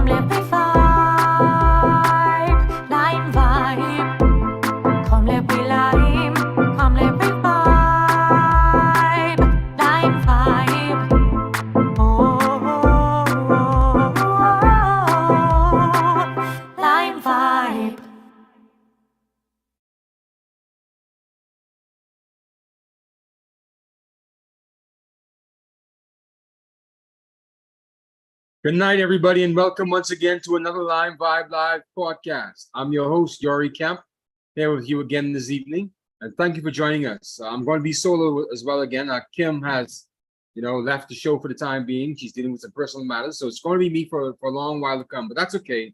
Come let me vibe, lime vibe. Come let me lime, come let me vibe, lime vibe. Lime vibe. Good night, everybody, and welcome once again to another LimeVibe Live podcast. I'm your host, Yori Kemp, here with you again this evening, and thank you for joining us. I'm going to be solo as well again. Kim has, left the show for the time being. She's dealing with some personal matters, so it's going to be me for a long while to come, but that's okay.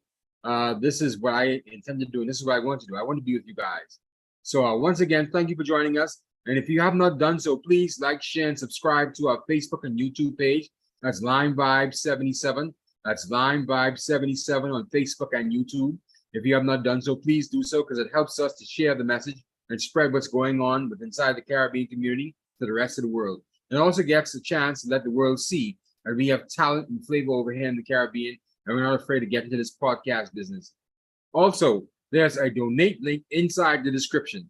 This is what I intend to do, and this is what I want to do. I want to be with you guys. So once again, thank you for joining us, and if you have not done so, please like, share, and subscribe to our Facebook and YouTube page. That's LimeVibe77. That's LimeVibe77 on Facebook and YouTube. If you have not done so, please do so because it helps us to share the message and spread what's going on with inside the Caribbean community to the rest of the world. It also gets a chance to let the world see that we have talent and flavor over here in the Caribbean, and we're not afraid to get into this podcast business. Also, there's a donate link inside the description.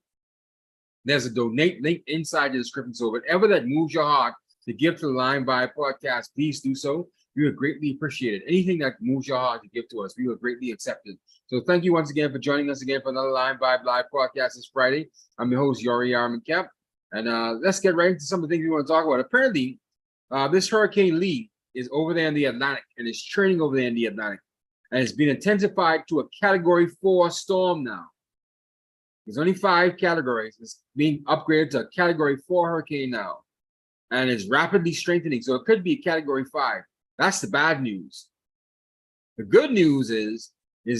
There's a donate link inside the description. So whatever that moves your heart to give to the LimeVibe podcast, please do so. We would greatly appreciate it. Anything that moves your heart to give to us, we would greatly accept it. So thank you once again for joining us again for another LimeVibe Live podcast this Friday. I'm your host, Yori Kemp. And let's get right into some of the things we want to talk about. Apparently, this Hurricane Lee is over there in the Atlantic and is training over there in the Atlantic. And it's been intensified to a Category 4 storm now. There's only 5 categories. It's being upgraded to a Category 4 hurricane now. And is rapidly strengthening. So it could be a Category 5. That's the bad news. The good news is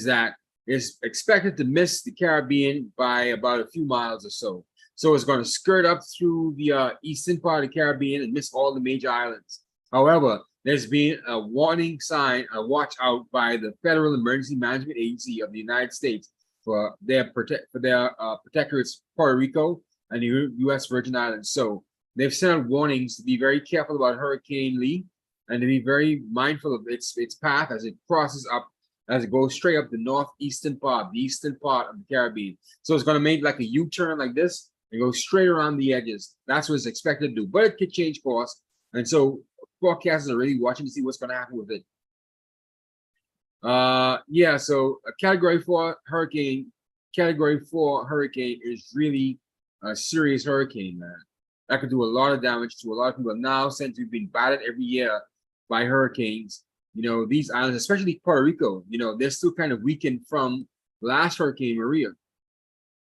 that it's expected to miss the Caribbean by about a few miles or so. So it's going to skirt up through the eastern part of the Caribbean and miss all the major islands. However, there's been a warning sign, a watch out by the Federal Emergency Management Agency of the United States for their protectorates, Puerto Rico and the U.S. Virgin Islands. So they've sent out warnings to be very careful about Hurricane Lee and to be very mindful of its path as it crosses up, as it goes straight up the northeastern part, the eastern part of the Caribbean. So it's going to make like a U-turn like this and go straight around the edges. That's what it's expected to do, but it could change course. And so forecasters are really watching to see what's going to happen with it. Yeah, so a Category 4 hurricane is really a serious hurricane, man. That could do a lot of damage to a lot of people. Now, since we've been battered every year by hurricanes, these islands, especially Puerto Rico, they're still kind of weakened from last Hurricane Maria.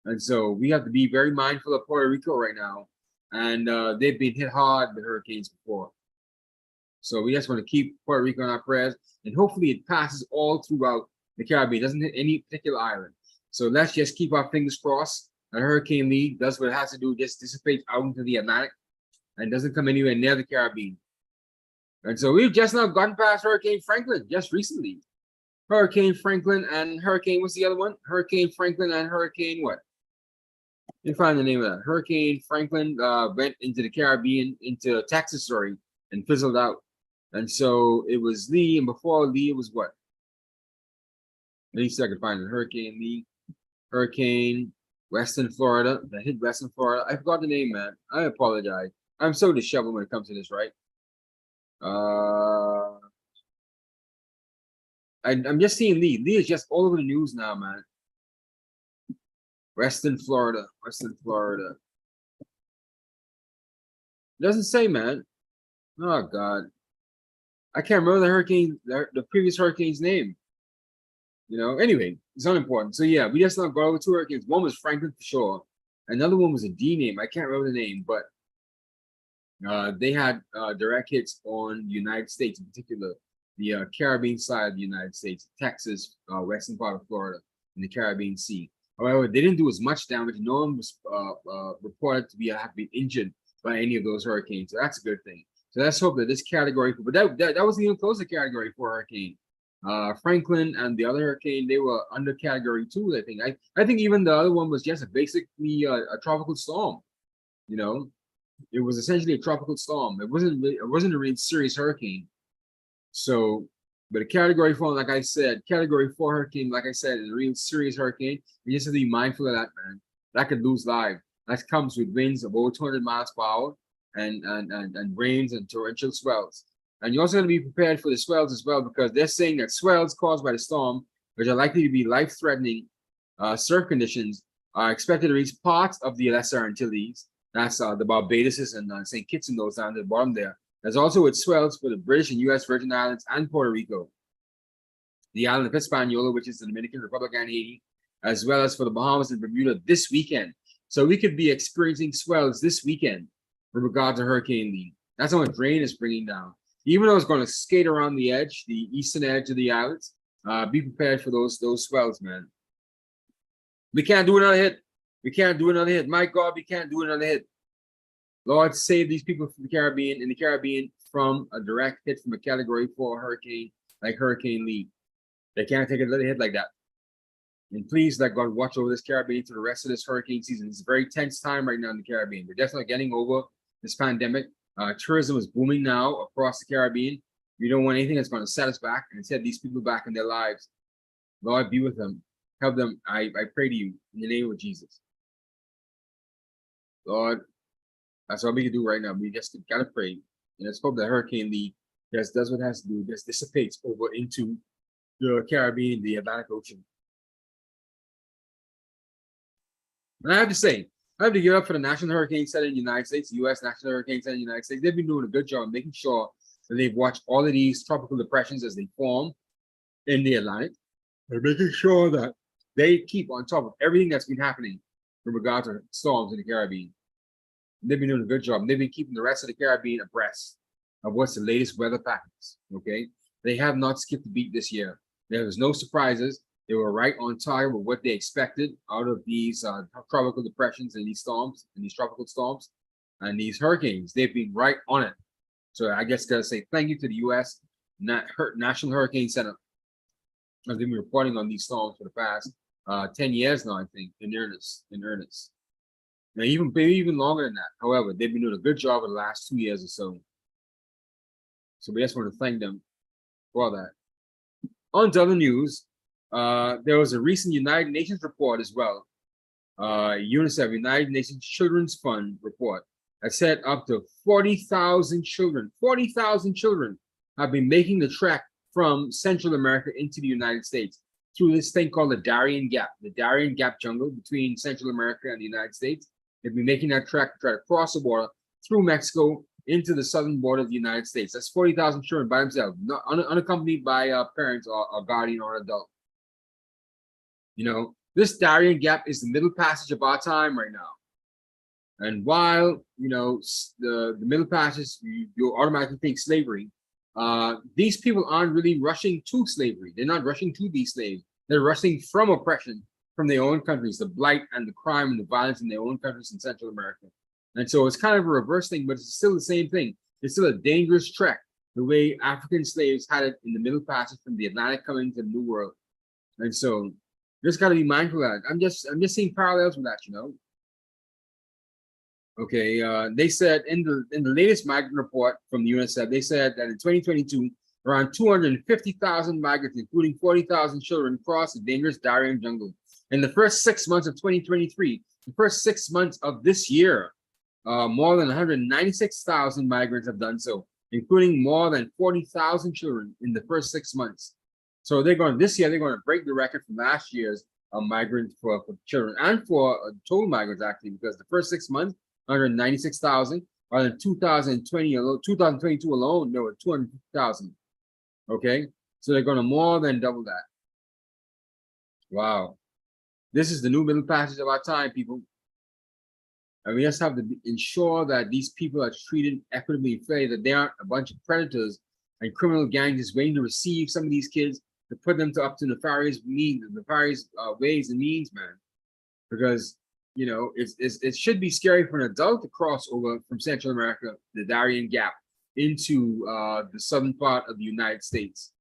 And so we have to be very mindful of Puerto Rico right now. And they've been hit hard with hurricanes before. So we just want to keep Puerto Rico in our prayers. And hopefully it passes all throughout the Caribbean. It doesn't hit any particular island. So let's just keep our fingers crossed. And Hurricane Lee does what it has to do, just dissipates out into the Atlantic and doesn't come anywhere near the Caribbean. And so we've just now gotten past Hurricane Franklin just recently. Hurricane Franklin and Hurricane, what's the other one? Hurricane Franklin and Hurricane what? Let me find the name of that. Hurricane Franklin went into the Caribbean, into Texas, sorry, and fizzled out. And so it was Lee, and before Lee, it was what? Let me see if I can find it. Hurricane Lee, Hurricane Western Florida, that hit Western Florida. I forgot the name, man. I apologize. I'm so disheveled when it comes to this, right? I'm just seeing Lee. Lee is just all over the news now, man. Western Florida. It doesn't say, man. Oh God, I can't remember the previous hurricane's name. Anyway, it's unimportant. So yeah, we just now got over 2 hurricanes. One was Franklin for sure. Another one was a D name. I can't remember the name, but they had direct hits on the United States, in particular, the Caribbean side of the United States, Texas, western part of Florida, and the Caribbean Sea. However, they didn't do as much damage. No one was reported to have been injured by any of those hurricanes. So that's a good thing. So let's hope that this Category 4, but that wasn't even close to Category 4 hurricane. Franklin and the other hurricane, they were under Category 2, I think. I think even the other one was just basically a tropical storm. It was essentially a tropical storm. It wasn't a really serious hurricane. So But a category 4, like I said, category 4 hurricane, like I said, is a real serious hurricane. You just have to be mindful of that, man. That could lose lives. That comes with winds of over 200 miles per hour and rains and torrential swells. And you also have to be prepared for the swells as well, because they're saying that swells caused by the storm, which are likely to be life-threatening surf conditions, are expected to reach parts of the Lesser Antilles. That's the Barbados and St. Kitts and those down at the bottom there. There's also with swells for the British and U.S. Virgin Islands and Puerto Rico, the island of Hispaniola, which is the Dominican Republic and Haiti, as well as for the Bahamas and Bermuda this weekend. So we could be experiencing swells this weekend with regard to Hurricane Lee. That's how much rain is bringing down. Even though it's going to skate around the edge, the eastern edge of the islands, be prepared for those swells, man. We can't do another hit. We can't do another hit. My God, we can't do another hit. Lord, save these people from the Caribbean, from a direct hit from a category 4 hurricane like Hurricane Lee. They can't take another hit like that. And please let God watch over this Caribbean through the rest of this hurricane season. It's a very tense time right now in the Caribbean. We're definitely getting over this pandemic. Tourism is booming now across the Caribbean. We don't want anything that's going to set us back and set these people back in their lives. Lord, be with them. Help them. I pray to you in the name of Jesus. Lord, that's all we can do right now. We just got to pray. And let's hope that Hurricane Lee just does what it has to do, just dissipates over into the Caribbean, the Atlantic Ocean. And I have to say, I have to give up for the National Hurricane Center in the United States, the U.S. National Hurricane Center in the United States. They've been doing a good job making sure that they've watched all of these tropical depressions as they form in the Atlantic. They're making sure that they keep on top of everything that's been happening with regard to storms in the Caribbean. They've been doing a good job. They've been keeping the rest of the Caribbean abreast of what's the latest weather patterns, okay? They have not skipped a beat this year. There was no surprises. They were right on target with what they expected out of these tropical depressions and these storms, and these tropical storms, and these hurricanes. They've been right on it. So I guess gotta say thank you to the U.S. National Hurricane Center. I've been reporting on these storms for the past 10 years now, I think, in earnest. Now, even longer than that. However, they've been doing a good job in the last 2 years or so. So we just want to thank them for that. On to other news, there was a recent United Nations report as well. UNICEF, United Nations Children's Fund report, that said up to 40,000 children have been making the trek from Central America into the United States through this thing called the Darien Gap jungle between Central America and the United States. They've been making that trek to try to cross the border through Mexico into the southern border of the United States. That's 40,000 children by themselves, not unaccompanied by parents or guardian or adult. You know, this Darien Gap is the middle passage of our time right now. And while, you know, the middle passage, you automatically think slavery, these people aren't really rushing to slavery. They're not rushing to be slaves. They're rushing from oppression from their own countries, the blight and the crime and the violence in their own countries in Central America. And so it's kind of a reverse thing, but it's still the same thing. It's still a dangerous trek, the way African slaves had it in the middle passage from the Atlantic coming to the New World. And so just got to be mindful of that. I'm just seeing parallels with that, you know. Okay, they said in the latest migrant report from the UNICEF, they said that in 2022, around 250,000 migrants, including 40,000 children, crossed the dangerous Darien jungle. In the first 6 months of 2023, the first 6 months of this year, more than 196,000 migrants have done so, including more than 40,000 children in the first 6 months. So this year they're going to break the record from last year's migrants for children and for total migrants actually, because the first 6 months, 196,000, or in 2022 alone, there were 250,000. Okay, so they're going to more than double that. Wow, this is the new middle passage of our time, people. And we just have to ensure that these people are treated equitably fairly, that they aren't a bunch of predators and criminal gangs just waiting to receive some of these kids to put them up to nefarious ways and means, man. Because, you know, it should be scary for an adult to cross over from Central America, the Darien Gap, into the southern part of the United States.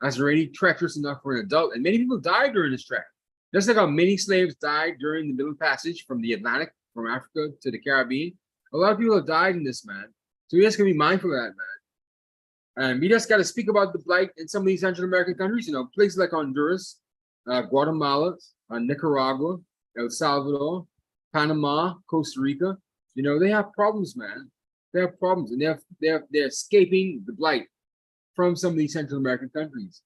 That's already treacherous enough for an adult, and many people died during this trek. Just like how many slaves died during the Middle Passage from the Atlantic, from Africa to the Caribbean, a lot of people have died in this, man. So we just gotta be mindful of that, man. And we just got to speak about the blight in some of these Central American countries, places like Honduras, Guatemala, Nicaragua, El Salvador, Panama, Costa Rica. They have problems, man. They have problems, and they're escaping the blight from some of these Central American countries.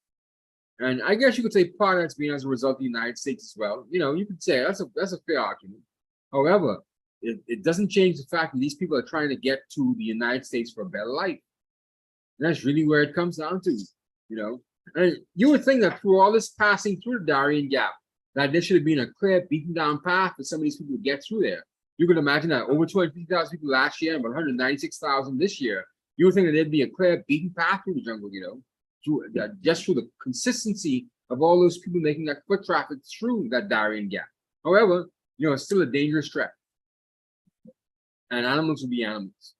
And I guess you could say part of that's being as a result of the United States as well. You could say that's a fair argument. However, it doesn't change the fact that these people are trying to get to the United States for a better life. And that's really where it comes down to, And you would think that through all this passing through the Darien Gap, that there should have been a clear, beaten down path for some of these people to get through there. You could imagine that over 250,000 people last year and about 196,000 this year. You would think that there'd be a clear, beaten path through the jungle, just through the consistency of all those people making that foot traffic through that Darien Gap. However, it's still a dangerous trek. And animals will be animals.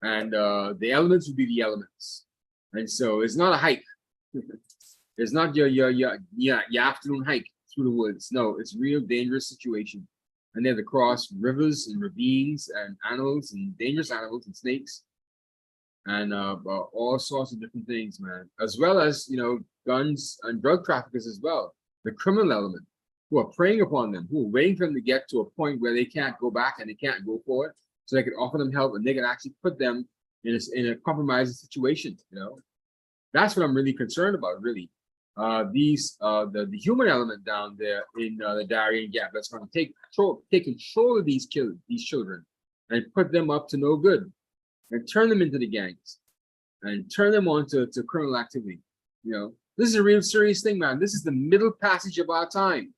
And the elements will be the elements. And so it's not a hike. It's not your afternoon hike through the woods. No, it's a real dangerous situation. And they have to cross rivers and ravines and animals and dangerous animals and snakes and all sorts of different things, man. As well as, guns and drug traffickers as well. The criminal element who are preying upon them, who are waiting for them to get to a point where they can't go back and they can't go forward, so they can offer them help and they can actually put them in a compromising situation. That's what I'm really concerned about, really. The human element down there in the Darien Gap that's going to take control of these children and put them up to no good and turn them into the gangs and turn them on to criminal activity. This is a real serious thing, man. This is the middle passage of our time.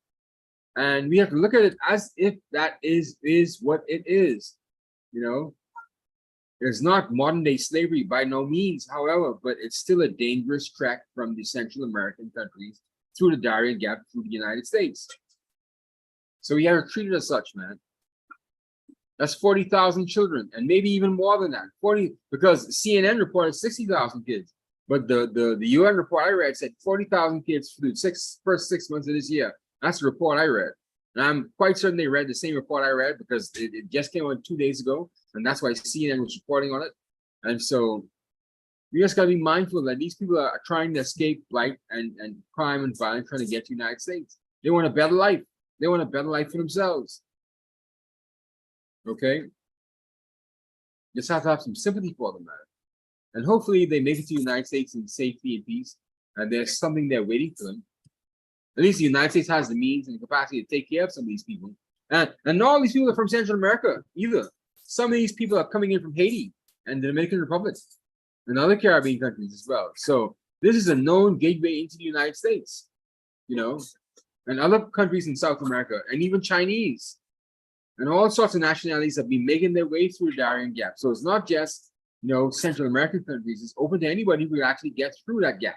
And we have to look at it as if that is what it is. It's not modern day slavery by no means, however, but it's still a dangerous trek from the Central American countries through the Darien Gap through the United States. So we have to treat it as such, man. That's 40,000 children, and maybe even more than that. 40, because CNN reported 60,000 kids, but the UN report I read said 40,000 kids for the first 6 months of this year. That's the report I read. And I'm quite certain they read the same report I read because it just came out 2 days ago. And that's why CNN was reporting on it. And so we just got to be mindful that these people are trying to escape blight and crime and violence, trying to get to the United States. They want a better life. They want a better life for themselves. Okay? Just have to have some sympathy for them, man. And hopefully they make it to the United States in safety and peace. And there's something there waiting for them. At least the United States has the means and the capacity to take care of some of these people. And not all these people are from Central America either. Some of these people are coming in from Haiti and the Dominican Republic and other Caribbean countries as well. So this is a known gateway into the United States, and other countries in South America, and even Chinese, and all sorts of nationalities have been making their way through the Darien Gap. So it's not just, Central American countries. It's open to anybody who actually gets through that gap.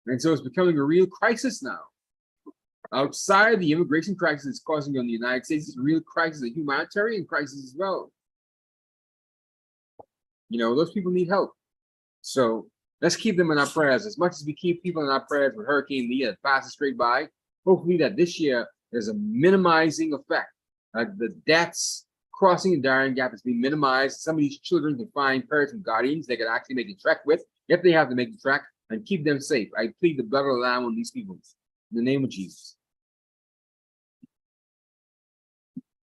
And so it's becoming a real crisis now. Outside the immigration crisis it's causing on the United States, it's a real crisis, a humanitarian crisis as well. Those people need help. So let's keep them in our prayers. As much as we keep people in our prayers with Hurricane Lee that passes straight by, hopefully that this year there's a minimizing effect. The deaths crossing the Darien Gap has been minimized. Some of these children can find parents and guardians they can actually make a trek with, if they have to make the trek, and keep them safe. I plead the blood of the Lamb on these people. In the name of Jesus.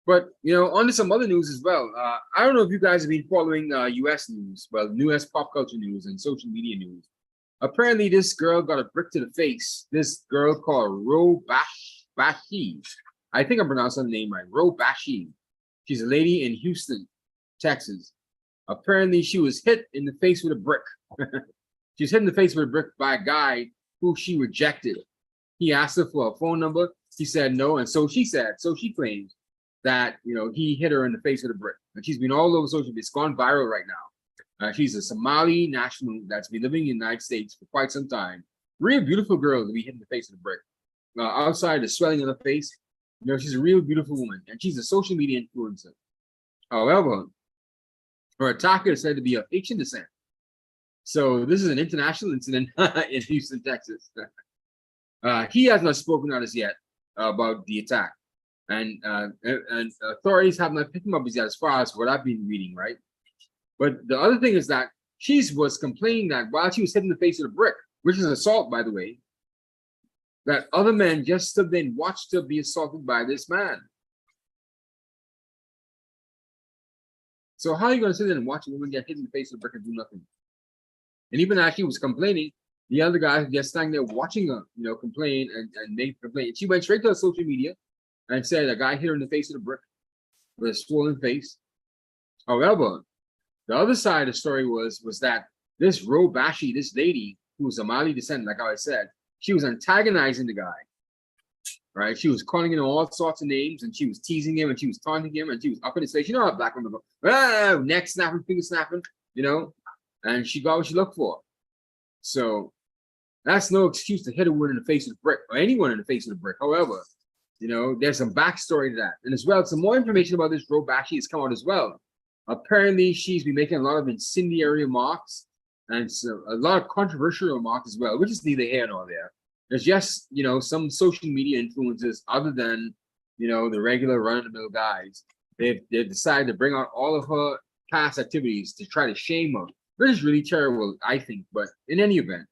But, on to some other news as well. I don't know if you guys have been following U.S. news, U.S. pop culture news and social media news. Apparently, this girl got a brick to the face. This girl called Ro Bashi. I think I'm pronouncing her name right. Ro Bashi. She's a lady in Houston, Texas. Apparently, she was hit in the face with a brick. She was hit in the face with a brick by a guy who she rejected. He asked her for a phone number. She said no, and so she claims that he hit her in the face with a brick. And she's been all over social media. It's gone viral right now. She's a Somali national that's been living in the United States for quite some time. Real beautiful girl to be hit in the face with a brick. Outside the swelling on her face, she's a real beautiful woman, and she's a social media influencer. However, her attacker is said to be of Haitian descent. So this is an international incident in Houston, Texas. He has not spoken out as yet about the attack, and authorities have not picked him up as yet, as far as what I've been reading, right? But the other thing is that She was complaining that while she was hitting the face with a brick, which is assault, by the way, that other men just stood there and watched her be assaulted by this man. So how are you going to sit there and watch a woman get hit in the face with a brick and do nothing? And even as she was complaining, the other guy just standing there watching her, complain and make complaint. She went straight to her social media and said a guy hit her in the face with a brick with a swollen face. However, the other side of the story was that this Robashi, this lady who was a Mali descendant, like I said, she was antagonizing the guy, right? She was calling him all sorts of names, and she was teasing him, and she was taunting him, and she was up in his face. You know how black women go, neck snapping, finger snapping, and she got what she looked for. So that's no excuse to hit a woman in the face with a brick, or anyone in the face with a brick. However, there's some backstory to that. And as well, some more information about this Robashi has come out as well. Apparently, she's been making a lot of incendiary remarks and so a lot of controversial remarks as well, which is neither here nor there. There's just, some social media influences other than, the regular run-of-the-mill guys. They've decided to bring out all of her past activities to try to shame her, which is really terrible, I think. But in any event,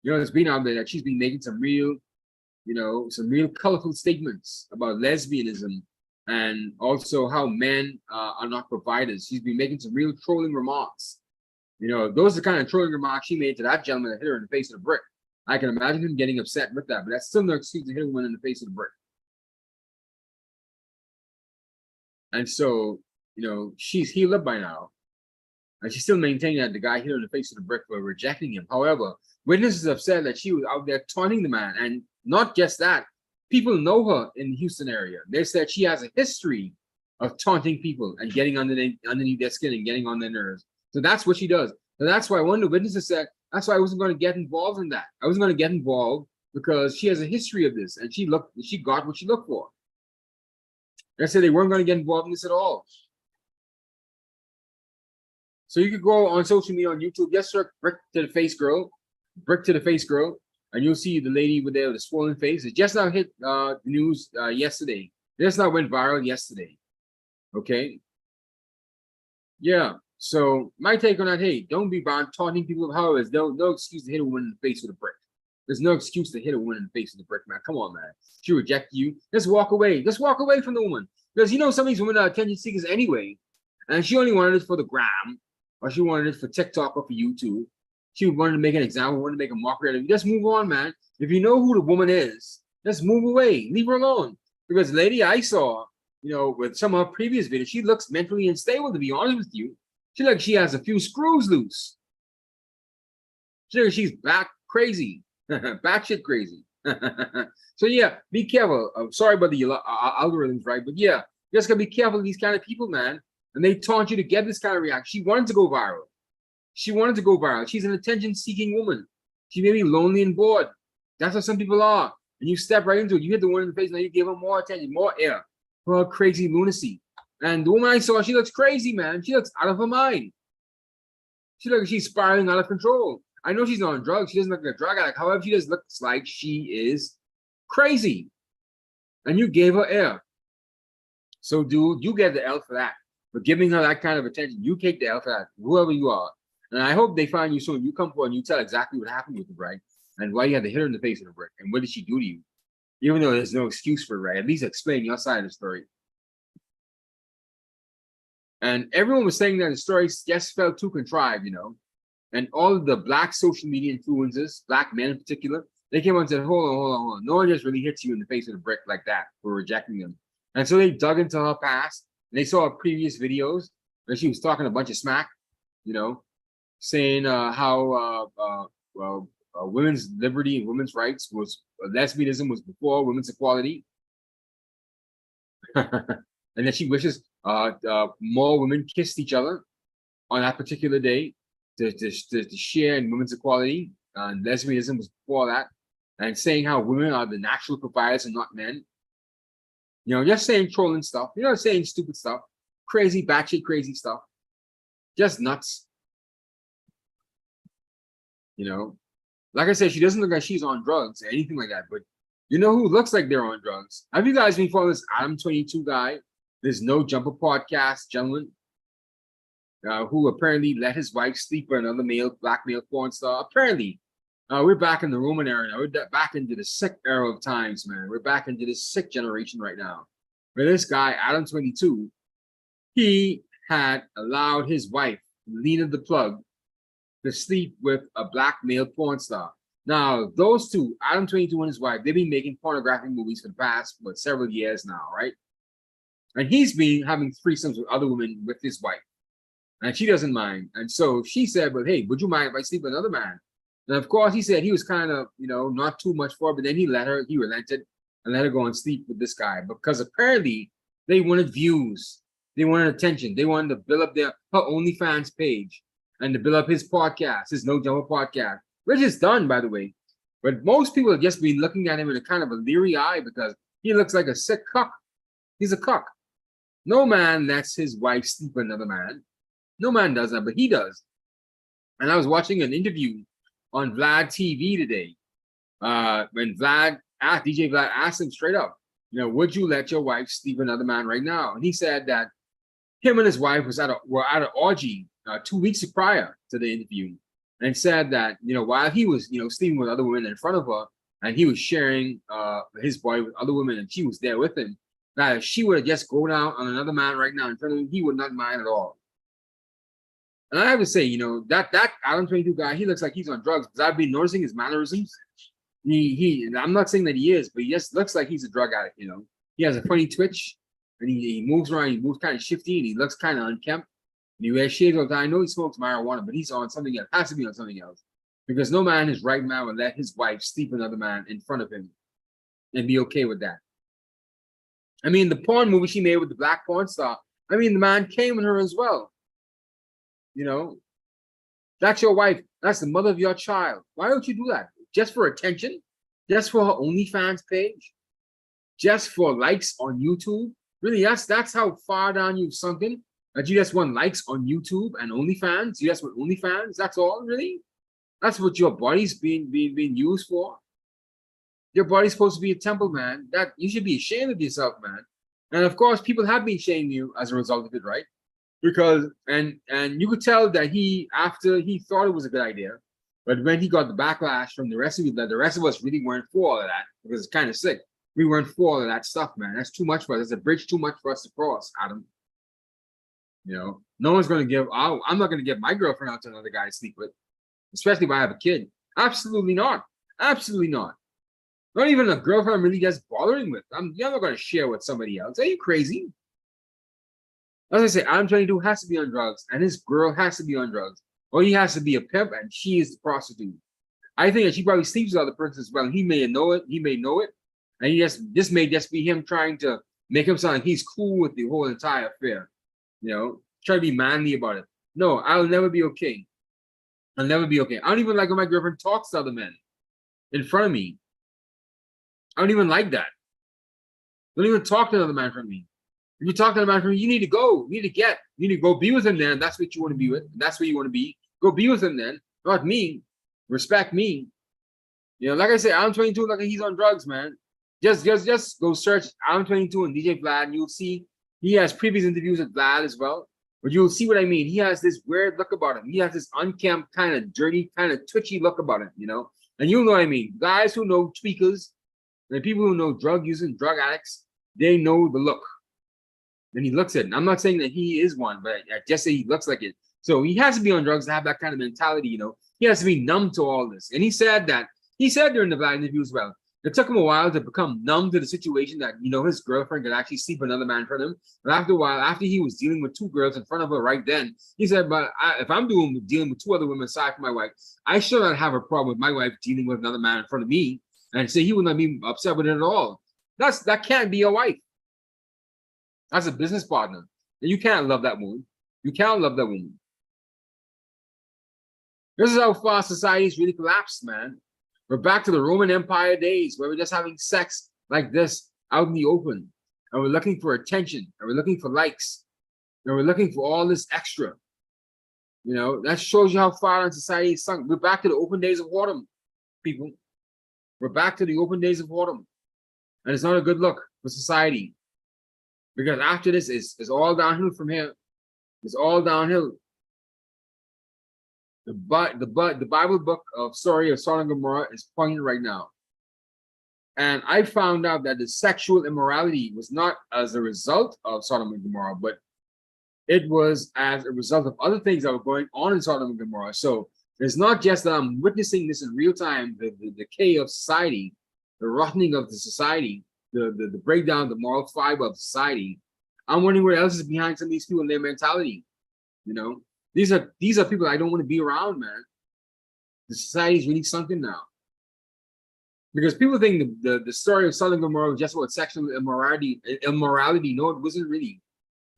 it's been out there that she's been making some real colorful statements about lesbianism and also how men are not providers. She's been making some real trolling remarks. Those are the kind of trolling remarks she made to that gentleman that hit her in the face with a brick. I can imagine him getting upset with that, but that's still no excuse to hit a woman in the face with a brick. And so, she's healed up by now. And she's still maintaining that the guy hit her in the face with a brick for rejecting him. However, witnesses have said that she was out there taunting the man. And not just that, people know her in the Houston area. They said she has a history of taunting people and getting underneath their skin and getting on their nerves. So that's what she does. So that's why one of the witnesses said, that's why I wasn't going to get involved in that. I wasn't going to get involved because she has a history of this and she got what she looked for. They said they weren't going to get involved in this at all. So you could go on social media on YouTube, just search brick to the face girl, and you'll see the lady with the swollen face. It just now hit the news yesterday. It just now went viral yesterday. Okay. Yeah. So my take on that, hey, don't be bound taunting people with how there's no excuse to hit a woman in the face with a brick. There's no excuse to hit a woman in the face with a brick, man. Come on, man. She rejected you. Just walk away. Just walk away from the woman. Because some of these women are attention seekers anyway. And she only wanted it for the gram, or she wanted it for TikTok or for YouTube. She wanted to make an example, wanted to make a mockery out of you. Just move on, man. If you know who the woman is, just move away. Leave her alone. Because the lady I saw, with some of her previous videos, she looks mentally unstable, to be honest with you. She looks like she has a few screws loose. She looks like she's back crazy. Batshit crazy. So yeah, be careful. I'm sorry about the algorithms, right? But yeah, you just gotta be careful of these kind of people, man. And they taunt you to get this kind of reaction. She wanted to go viral. She's an attention-seeking woman. She may be lonely and bored. That's how some people are. And you step right into it. You hit the one in the face, now you give her more attention, more air for her crazy lunacy. And the woman I saw, she looks crazy, man. She looks out of her mind. She looks like she's spiraling out of control. I know she's not on drugs. She doesn't look like a drug addict. However, she just looks like she is crazy. And you gave her air. So, dude, you get the L for that. For giving her that kind of attention, you take the L for that, whoever you are. And I hope they find you soon. You come forward and you tell exactly what happened with the right and why you had to hit her in the face with a brick. And what did she do to you? Even though there's no excuse for it, right? At least explain your side of the story. And everyone was saying that the story just felt too contrived, And all of the black social media influencers, black men in particular, they came out and said, hold on. No one just really hits you in the face with a brick like that for rejecting them. And so they dug into her past. And they saw her previous videos where she was talking a bunch of smack, saying how women's liberty and women's rights was lesbianism was before women's equality. And that she wishes more women kissed each other on that particular day to share in women's equality. And lesbianism was before that. And saying how women are the natural providers and not men. Just saying trolling stuff. Saying stupid stuff. Crazy, batshit crazy stuff. Just nuts. Like I said, she doesn't look like she's on drugs or anything like that. But you know who looks like they're on drugs? Have you guys been following this Adam 22 guy? There's No Jumper podcast, gentlemen. who apparently let his wife sleep with another black male porn star. Apparently, we're back in the Roman era now. We're back into the sick era of times, man. We're back into this sick generation right now. Where this guy, Adam 22, he had allowed his wife, Lena the Plug, to sleep with a black male porn star. Now, those two, Adam 22 and his wife, they've been making pornographic movies for the past, several years now, right? And he's been having threesomes with other women with his wife. And she doesn't mind. And so she said, but hey, would you mind if I sleep with another man? And of course, he said he was kind of, not too much for her, but then he relented and let her go and sleep with this guy because apparently they wanted views. They wanted attention. They wanted to build up her OnlyFans page and to build up his podcast, his No Jumper podcast, which is done, by the way. But most people have just been looking at him with a kind of a leery eye because he looks like a sick cuck. He's a cuck. No man lets his wife sleep with another man. No man does that, but he does. And I was watching an interview on Vlad TV today when DJ Vlad asked him straight up, would you let your wife sleep with another man right now? And he said that him and his wife were at an orgy 2 weeks prior to the interview, and said that while he was sleeping with other women in front of her, and he was sharing his body with other women, and she was there with him, that if she would have just go down on another man right now in front of him, he would not mind at all. And I have to say, that Adam 22 guy, he looks like he's on drugs because I've been noticing his mannerisms. And I'm not saying that he is, but he just looks like he's a drug addict. He has a funny twitch, and he moves around. He moves kind of shifty, and he looks kind of unkempt. And he wears shades all the time. I know he smokes marijuana, but he's on something else. Has to be on something else, because no man in his right mind would let his wife sleep with another man in front of him and be okay with that. I mean, the porn movie she made with the black porn star. I mean, the man came with her as well. That's your wife. That's the mother of your child. Why don't you do that? Just for attention? Just for her OnlyFans page? Just for likes on YouTube? Really, that's how far down you've sunken? That you just want likes on YouTube and OnlyFans? You just want OnlyFans? That's all, really? That's what your body's being used for? Your body's supposed to be a temple, man. That you should be ashamed of yourself, man. And of course, people have been shaming you as a result of it, right? Because and you could tell that after he thought it was a good idea, but when he got the backlash from the rest of you, that the rest of us really weren't for all of that because it's kind of sick. We weren't for all of that stuff, man. That's too much for us. That's a bridge too much for us to cross, Adam. No one's going to give. I'm not going to give my girlfriend out to another guy to sleep with, especially if I have a kid. Absolutely not. Absolutely not. Not even a girlfriend I'm really just bothering with. I'm not going to share with somebody else. Are you crazy? As I say, Adam 22 has to be on drugs, and his girl has to be on drugs, or he has to be a pimp, and she is the prostitute. I think that she probably sleeps with other persons as well. He may know it. He may know it, and this may just be him trying to make him sound like he's cool with the whole entire affair. Try to be manly about it. No, I'll never be okay. I'll never be okay. I don't even like when my girlfriend talks to other men in front of me. I don't even like that. Don't even talk to another man in front of me. If you talk to another man from me, you need to go. You need to go be with him then. That's what you want to be with. That's where you want to be. Go be with him then. Not me. Respect me. Like I said, Adam 22 like he's on drugs, man. Just go search Adam 22 and DJ Vlad, and you'll see he has previous interviews with Vlad as well. But you'll see what I mean. He has this weird look about him. He has this unkempt, kind of dirty, kind of twitchy look about him, And you'll know what I mean. Guys who know tweakers, and people who know drug using drug addicts, they know the look. And he looks at it. I'm not saying that he is one, but I just say he looks like it. So he has to be on drugs to have that kind of mentality, He has to be numb to all this. And he said during the Vlad interview as well, it took him a while to become numb to the situation that, his girlfriend could actually sleep with another man in front of him. But after a while, after he was dealing with two girls in front of her right then, he said, but if I'm dealing with two other women aside from my wife, I should not have a problem with my wife dealing with another man in front of me. And say he would not be upset with it at all. That can't be your wife. That's a business partner. And you can't love that woman. You can't love that woman. This is how far society's really collapsed, man. We're back to the Roman Empire days where we're just having sex like this out in the open. And we're looking for attention. And we're looking for likes. And we're looking for all this extra. That shows you how far in society is sunk. We're back to the open days of autumn, people. We're back to the open days of autumn. And it's not a good look for society. Because after this, it's all downhill from here. It's all downhill. The Bible book of story of Sodom and Gomorrah is poignant right now. And I found out that the sexual immorality was not as a result of Sodom and Gomorrah, but it was as a result of other things that were going on in Sodom and Gomorrah. So it's not just that I'm witnessing this in real time, the decay of society, the rotting of the society, the breakdown of the moral fiber of society. I'm wondering what else is behind some of these people and their mentality. You know, these are people I don't want to be around, man. The society is really sunken now. Because people think the story of Sodom and Gomorrah was just about sexual immorality. No, it wasn't really.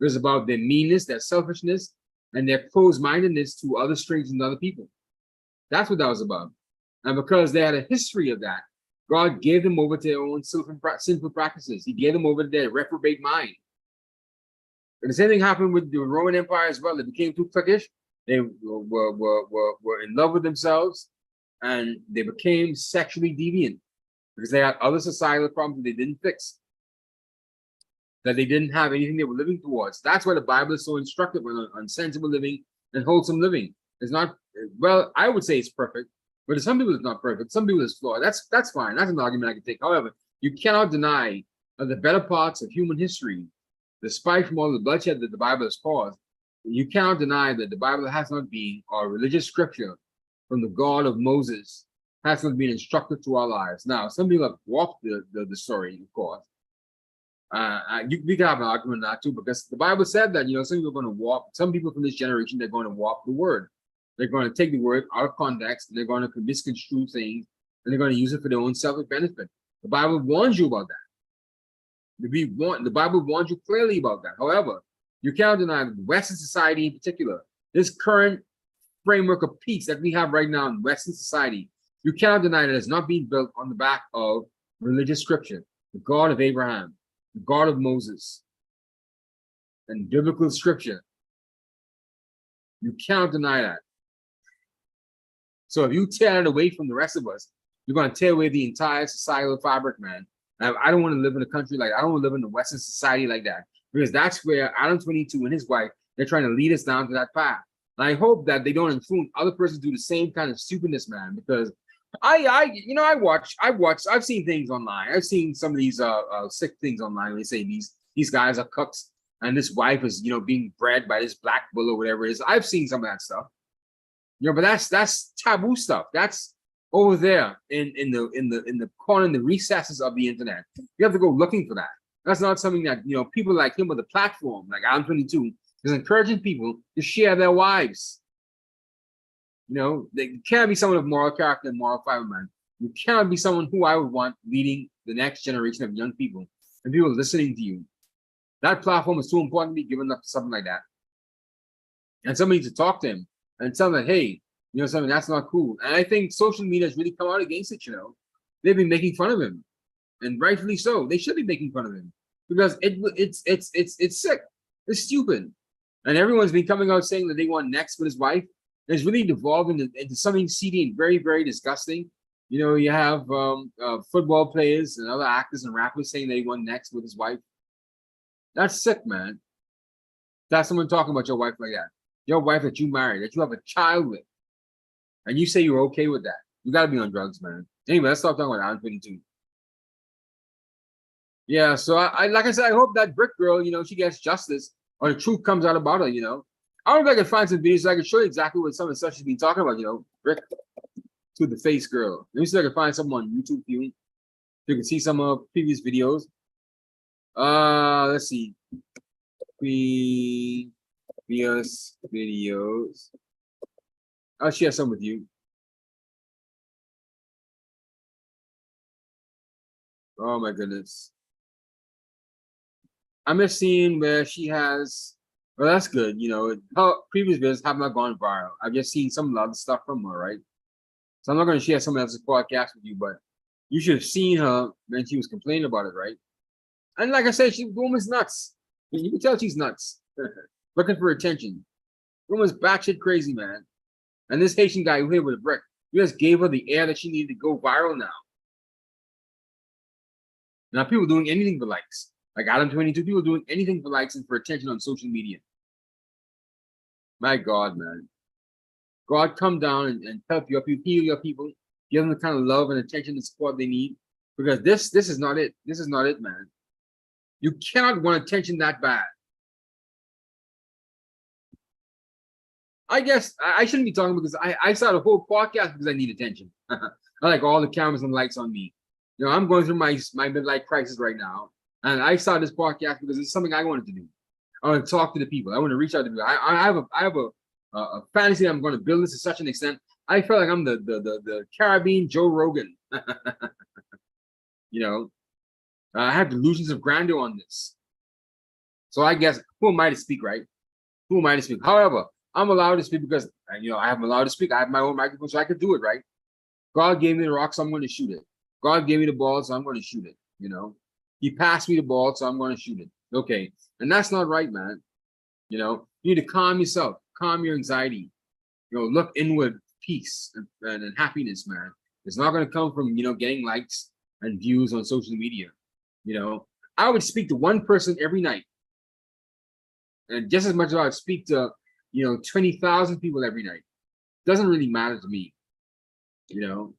It was about their meanness, their selfishness, and their closed-mindedness to other strangers and other people. That's what that was about. And because they had a history of that, God gave them over to their own sinful practices. He gave them over to their reprobate mind. And the same thing happened with the Roman Empire as well. They became too cliquish. They were in love with themselves, and they became sexually deviant because they had other societal problems that they didn't fix, that they didn't have anything they were living towards. That's why the Bible is so instructive on sensible living and wholesome living. It's not, well, I would say it's perfect, but to some people it's not perfect. Some people it's flawed. That's fine. That's an argument I can take. However, you cannot deny that the better parts of human history, despite from all the bloodshed that the Bible has caused, you cannot deny that the Bible has not been, or religious scripture from the God of Moses has not been instructive to our lives. Now, some people have warped the story, of course. We can have an argument on that too, because the Bible said that, some people are going to warp, some people from this generation, they're going to warp the word. They're going to take the word out of context, and they're going to misconstrue things, and they're going to use it for their own selfish benefit. The Bible warns you about that. The Bible warns you clearly about that. However, you cannot deny that Western society in particular, this current framework of peace that we have right now in Western society, you cannot deny that it's not being built on the back of religious scripture, the God of Abraham, the God of Moses, and biblical scripture. You cannot deny that. So if you tear it away from the rest of us, you're going to tear away the entire societal fabric, man. I don't want to live in a country like, I don't want to live in a Western society like that, because that's where Adam 22 and his wife, they're trying to lead us down to that path. And I hope that they don't influence other persons to do the same kind of stupidness, man, because I've seen things online. I've seen some of these sick things online. They say these guys are cooks, and this wife is, being bred by this black bull or whatever it is. I've seen some of that stuff. But that's taboo stuff. That's over there in the corner, in the recesses of the internet. You have to go looking for that. That's not something that, people like him with a platform, like I'm 22, is encouraging people to share their wives. They can't be someone of moral character and moral fiber, man. You cannot be someone who I would want leading the next generation of young people and people listening to you. That platform is too important to be given up to something like that. And somebody to talk to him and tell them, hey, something that's not cool. And I think social media has really come out against it. They've been making fun of him, and rightfully so. They should be making fun of him because it's sick. It's stupid, and everyone's been coming out saying that they want next with his wife. It's really devolved into something seedy and very, very disgusting. You have football players and other actors and rappers saying they want next with his wife. That's sick, man. That's someone talking about your wife like that. Your wife that you married, that you have a child with, and you say you're okay with that. You got to be on drugs, man. Anyway, let's stop talking about Adam 22. Yeah, so I like I said, I hope that brick girl, she gets justice, or the truth comes out about her. I don't know if I can find some videos so I can show you exactly what some of the stuff she's been talking about, brick to the face girl. Let me see if I can find some on YouTube for you. You can see some of previous videos. Let's see. Previous videos. I'll share some with you. Oh my goodness. I'm just seeing where she has, well, that's good. Her previous videos have not gone viral. I've just seen some other stuff from her, right? So I'm not going to share someone else's podcast with you, but you should have seen her when she was complaining about it, right? And like I said, the woman's nuts. You can tell she's nuts. Looking for attention. The woman's batshit crazy, man. And this Haitian guy who hit with a brick, you just gave her the air that she needed to go viral now. Now people doing anything for likes. Like Adam 22, people doing anything for likes and for attention on social media. My God, man. God come down and help your people, heal your people, give them the kind of love and attention and support they need. Because this is not it. This is not it, man. You cannot want attention that bad. I guess I shouldn't be talking because I started a whole podcast because I need attention. I like all the cameras and lights on me. You know, I'm going through my midlife crisis right now, and I started this podcast because it's something I wanted to do. I want to talk to the people. I want to reach out to people. I have a fantasy that I'm going to build this to such an extent. I feel like I'm the Caribbean Joe Rogan. You know, I have delusions of grandeur on this. So I guess who am I to speak, right? Who am I to speak? However, I'm allowed to speak because I am allowed to speak. I have my own microphone, so I could do it, right? God gave me the rock, so I'm going to shoot it. God gave me the ball, so I'm going to shoot it. You know, He passed me the ball, so I'm going to shoot it. Okay, and that's not right, man. You know, you need to calm yourself, calm your anxiety. You know, look inward, peace and happiness, man. It's not going to come from getting likes and views on social media. You know, I would speak to one person every night, and just as much as I would speak to 20,000 people every night. Doesn't really matter to me. You know,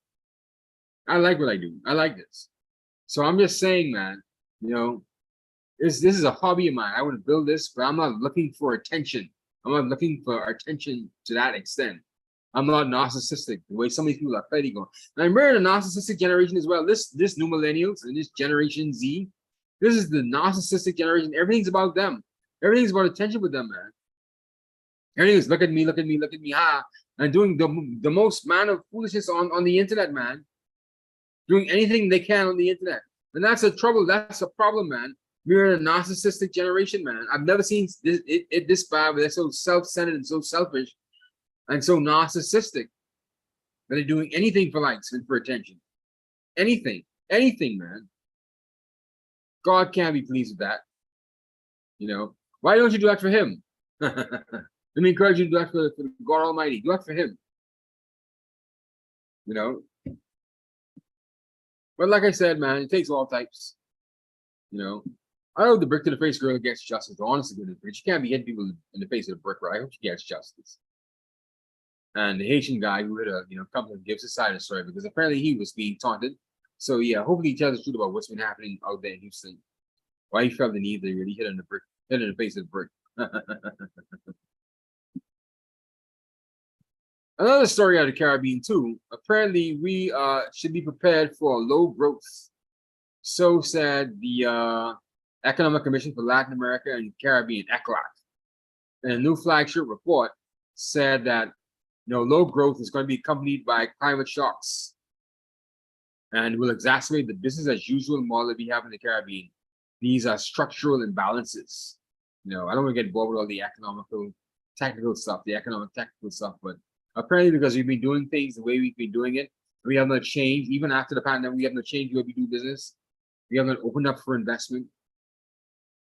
I like what I do. I like this. So I'm just saying, man, this is a hobby of mine. I want to build this, but I'm not looking for attention. I'm not looking for attention to that extent. I'm not narcissistic the way some of these people are petty going. And I'm wearing a narcissistic generation as well. This new millennials and this Generation Z, this is the narcissistic generation. Everything's about them. Everything's about attention with them, man. Everything is look at me, ha, and doing the most man of foolishness on the internet, man. Doing anything they can on the internet. And that's a trouble. That's a problem, man. We're in a narcissistic generation, man. I've never seen this bad, but they're so self-centered and so selfish and so narcissistic that they're doing anything for likes and for attention. Anything, man. God can't be pleased with that. Why don't you do that for Him? Let me encourage you to do that for God Almighty. Do that for Him. But like I said, man, it takes all types. I hope the brick to the face girl gets justice. Honestly, but you can't be hitting people in the face with a brick, right? I hope she gets justice. And the Haitian guy who hit comes and gives his side of the story because apparently he was being taunted. So yeah, hopefully he tells the truth about what's been happening out there in Houston. Why he felt the need to really hit in the face with a brick. Another story out of the Caribbean too. Apparently, we should be prepared for low growth. So said the Economic Commission for Latin America and the Caribbean, ECLAC. And a new flagship report said that low growth is going to be accompanied by climate shocks and will exacerbate the business as usual model that we have in the Caribbean. These are structural imbalances. I don't want to get involved with all the economic technical stuff, but apparently because we've been doing things the way we've been doing it, we have not changed. Even after the pandemic, we have not changed the way we do business. We have not opened up for investment.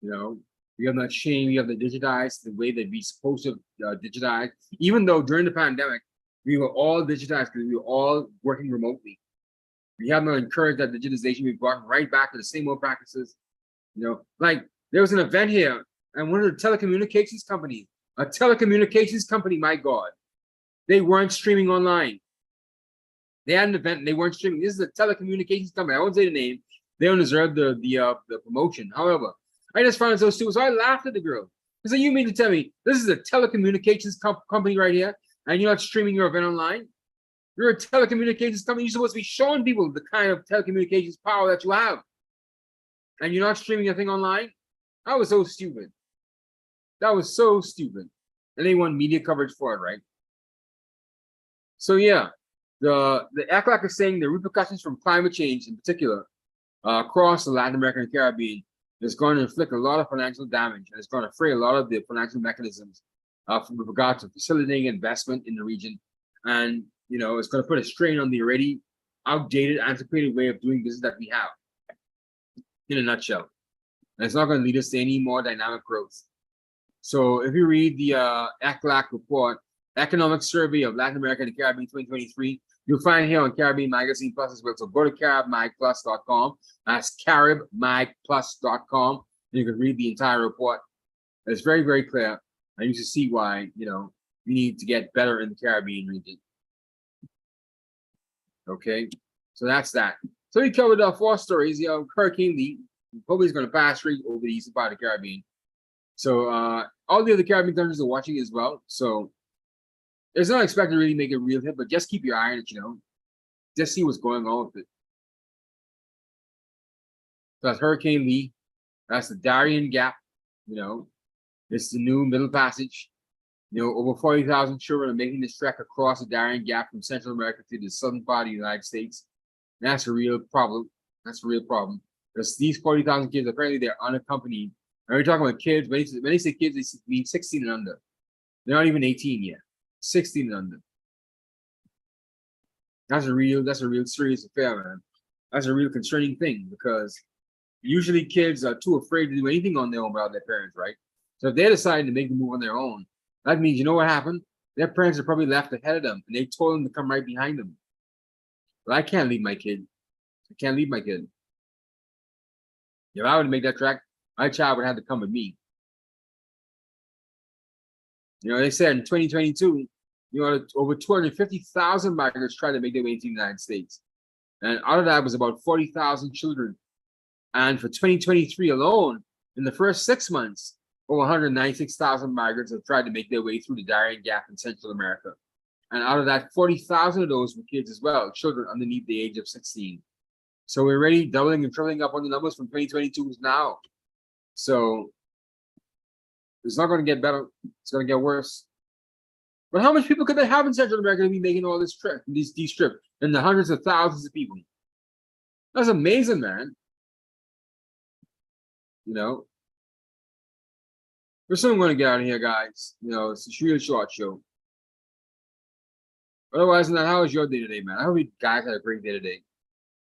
We have not changed. We have not digitized the way that we're supposed to digitize. Even though during the pandemic, we were all digitized because we were all working remotely. We have not encouraged that digitization. We've gone right back to the same old practices. Like there was an event here, and one of the telecommunications companies, my God, they weren't streaming online. They had an event and they weren't streaming. This is a telecommunications company. I won't say the name. They don't deserve the promotion. However, I just found it so stupid. So I laughed at the girl. I said, "You mean to tell me this is a telecommunications company right here, and you're not streaming your event online? You're a telecommunications company. You're supposed to be showing people the kind of telecommunications power that you have, and you're not streaming your thing online." That was so stupid. That was so stupid. And they want media coverage for it, right? So yeah, the ECLAC is saying the repercussions from climate change, in particular, across the Latin American and Caribbean, is going to inflict a lot of financial damage, and it's going to fray a lot of the financial mechanisms with regard to facilitating investment in the region, and it's going to put a strain on the already outdated, antiquated way of doing business that we have. In a nutshell, and it's not going to lead us to any more dynamic growth. So if you read the ECLAC report, Economic Survey of Latin America and the Caribbean 2023, you'll find it here on Caribbean Magazine Plus as well. So go to caribmagplus.com. That's caribmagplus.com. And you can read the entire report. It's very, very clear. And you can see why, we need to get better in the Caribbean region. Okay, so that's that. So we covered 4 stories. Hurricane Lee probably is going to pass right over the eastern part of the Caribbean. So all the other Caribbean countries are watching as well. So it's not expected to really make a real hit, but just keep your eye on it, Just see what's going on with it. So that's Hurricane Lee. That's the Darien Gap, It's the new Middle Passage. Over 40,000 children are making this trek across the Darien Gap from Central America to the southern part of the United States. And that's a real problem. That's a real problem. Because these 40,000 kids, apparently they're unaccompanied. And we're talking about kids. When they say kids, they mean 16 and under. They're not even 18 yet. 16 and under. That's a real serious affair, man. That's a real concerning thing because usually kids are too afraid to do anything on their own without their parents, right? So if they decide to make the move on their own, that means, you know what happened? Their parents are probably left ahead of them and they told them to come right behind them. But I can't leave my kid. I can't leave my kid. If I were to make that trek, my child would have to come with me. They said in 2022, over 250,000 migrants tried to make their way into the United States. And out of that was about 40,000 children. And for 2023 alone, in the first 6 months, over 196,000 migrants have tried to make their way through the Darien Gap in Central America. And out of that, 40,000 of those were kids as well, children underneath the age of 16. So we're already doubling and tripling up on the numbers from 2022 now. So it's not going to get better. It's going to get worse. But how much people could they have in Central America to be making all this trip, these trips, and the hundreds of thousands of people? That's amazing, man. We're soon going to get out of here, guys. It's a really short show. Otherwise than that, how was your day today, man? I hope you guys had a great day today.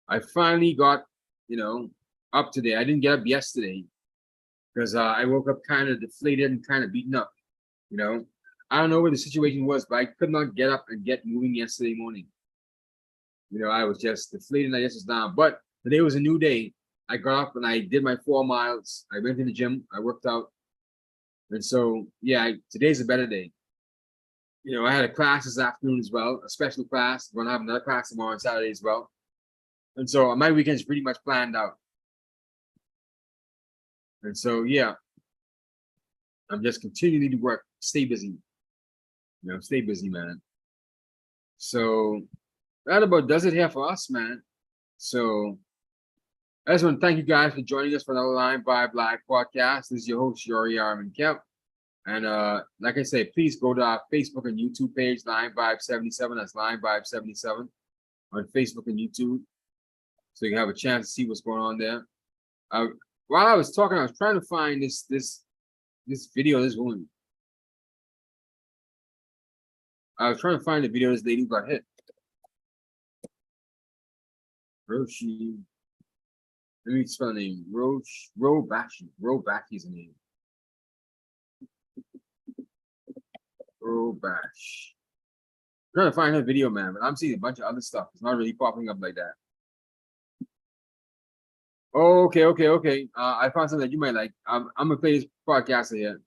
I finally got, up today. I didn't get up yesterday because I woke up kind of deflated and kind of beaten up. I don't know what the situation was, but I could not get up and get moving yesterday morning. I was just deflated and I just was down. But today was a new day. I got up and I did my 4 miles. I went to the gym. I worked out. And so, yeah, today's a better day. I had a class this afternoon as well, a special class. I'm going to have another class tomorrow on Saturday as well. And so my weekend's pretty much planned out. And so, yeah, I'm just continuing to work, stay busy. Stay busy, man. So that about does it here for us, man. So I just want to thank you guys for joining us for another LimeVibe Live podcast. This is your host, Yori Armin Kemp. And like I said, please go to our Facebook and YouTube page, LimeVibe77. That's LimeVibe77 on Facebook and YouTube. So you can have a chance to see what's going on there. While I was talking, I was trying to find this video of this woman. I was trying to find the video of this lady who got hit. Roshi. Let me spell the name. Robashi. Robashi is the name. Robash. I'm trying to find her video, man, but I'm seeing a bunch of other stuff. It's not really popping up like that. Oh, okay. I found something that you might like. I'm gonna play this podcast here.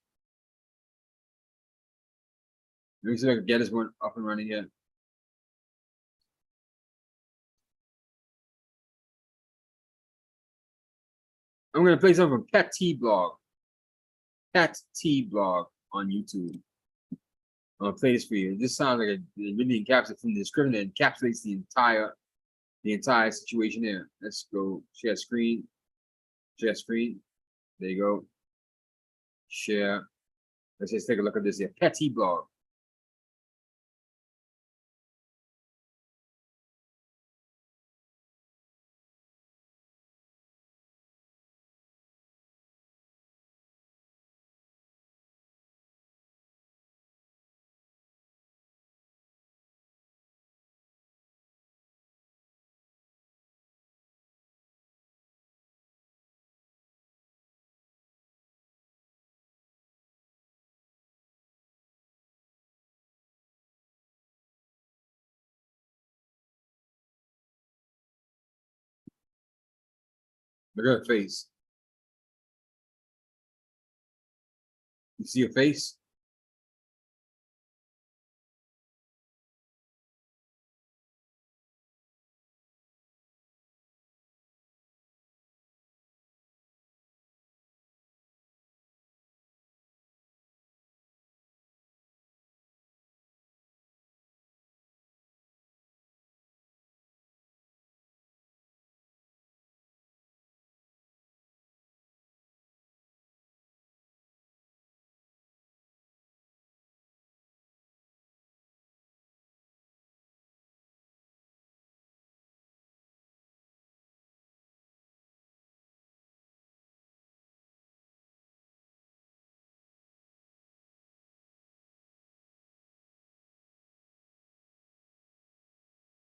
Let me see if I can get this one up and running here. I'm gonna play something from Pet T Blog. Pet T Blog on YouTube. I'm gonna play this for you. This sounds like it really encapsulates from the description. It encapsulates the entire situation here. Let's go share screen. Share screen. There you go. Share. Let's just take a look at this here. Pet T Blog. Look at her face. You see her face?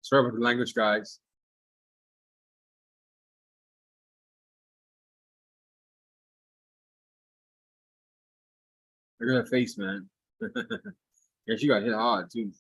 Sorry about the language, guys. Look at her face, man. Yeah, she got hit hard too.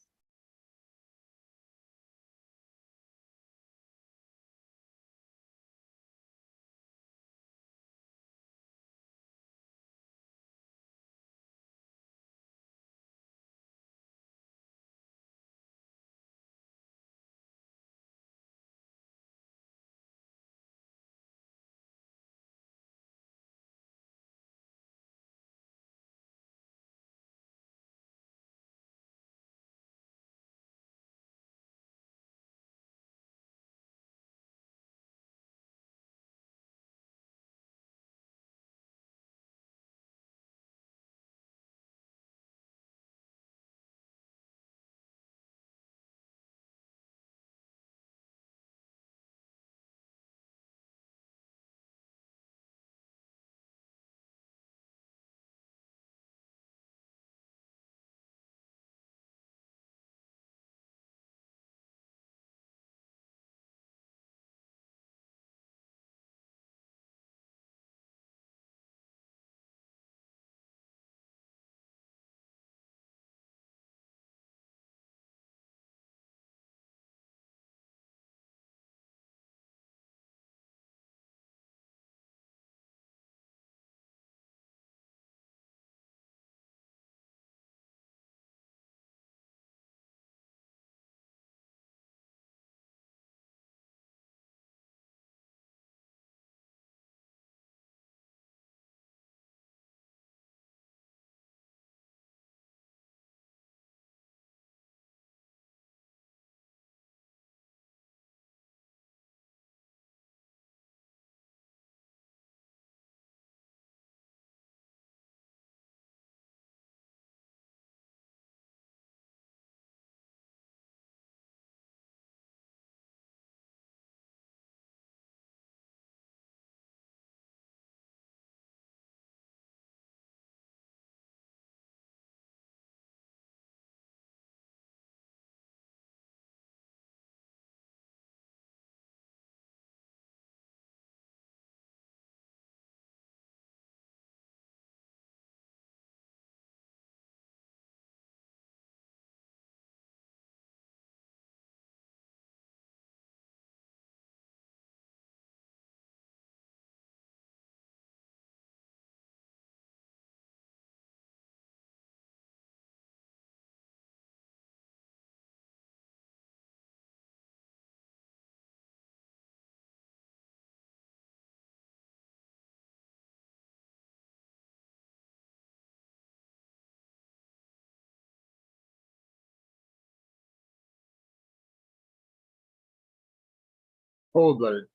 Cold blooded.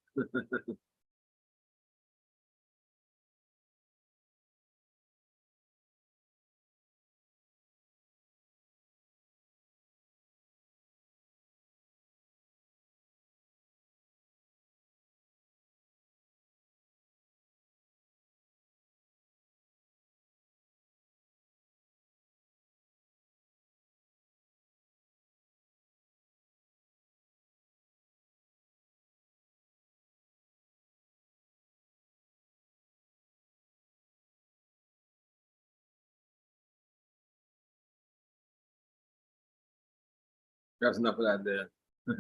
That's enough of that there.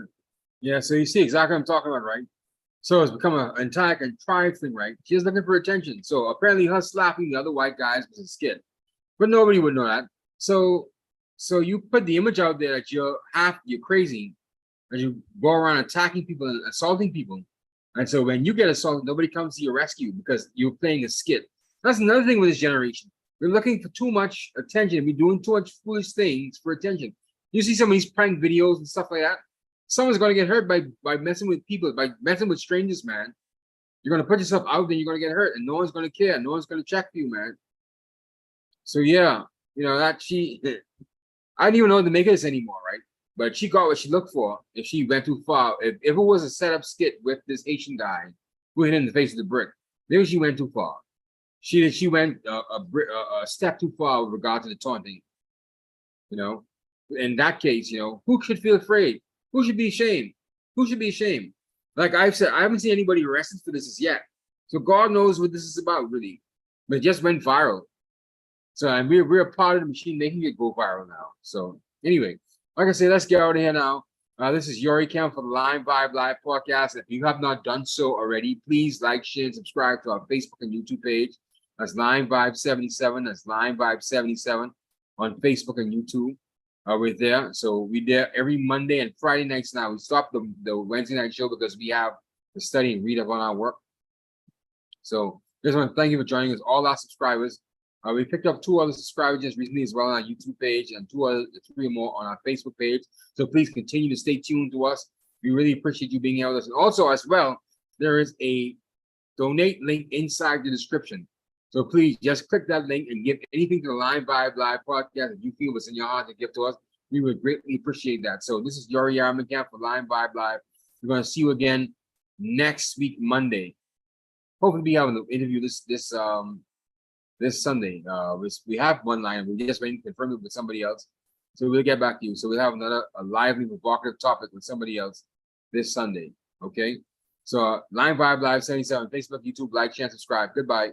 Yeah, so you see exactly what I'm talking about, right? So it's become an entire contrived thing, right? She's looking for attention. So apparently her slapping the other white guys was a skit. But nobody would know that. So so you put the image out there that you're crazy, and you go around attacking people and assaulting people. And so when you get assaulted, nobody comes to your rescue because you're playing a skit. That's another thing with this generation. We're looking for too much attention. We're doing too much foolish things for attention. You see some of these prank videos and stuff like that. Someone's gonna get hurt by messing with people, by messing with strangers, man. You're gonna put yourself out there, you're gonna get hurt, and no one's gonna care. No one's gonna check for you, man. So yeah, that I didn't even know to make this anymore, right? But she got what she looked for if she went too far. If it was a setup skit with this Haitian guy who hit in the face of the brick, maybe she went too far. She went a step too far with regard to the taunting. In that case, who should feel afraid? Who should be ashamed? Who should be ashamed? Like I've said, I haven't seen anybody arrested for this as yet. So God knows what this is about, really. But it just went viral. So and we're a part of the machine making it go viral now. So anyway, like I said, let's get out of here now. This is Yori Camp for the LimeVibe Live podcast. If you have not done so already, please like, share, and subscribe to our Facebook and YouTube page. That's LimeVibe77. That's LimeVibe77 on Facebook and YouTube. We're there. So we're there every Monday and Friday nights now. We stopped the Wednesday night show because we have to study and read up on our work. So just want to thank you for joining us, all our subscribers. We picked up 2 other subscribers just recently as well on our YouTube page and 3 more on our Facebook page. So please continue to stay tuned to us. We really appreciate you being here with us. And also as well, there is a donate link inside the description. So please just click that link and give anything to the LimeVibe Live podcast if you feel what's in your heart to give to us. We would greatly appreciate that. So this is Yori Camp for LimeVibe Live. We're going to see you again next week, Monday. Hopefully we have an interview this Sunday. We have one line. We're just waiting to confirm it with somebody else. So we'll get back to you. So we'll have a lively, provocative topic with somebody else this Sunday. Okay? So LimeVibe Live 77, Facebook, YouTube, like, share, subscribe. Goodbye.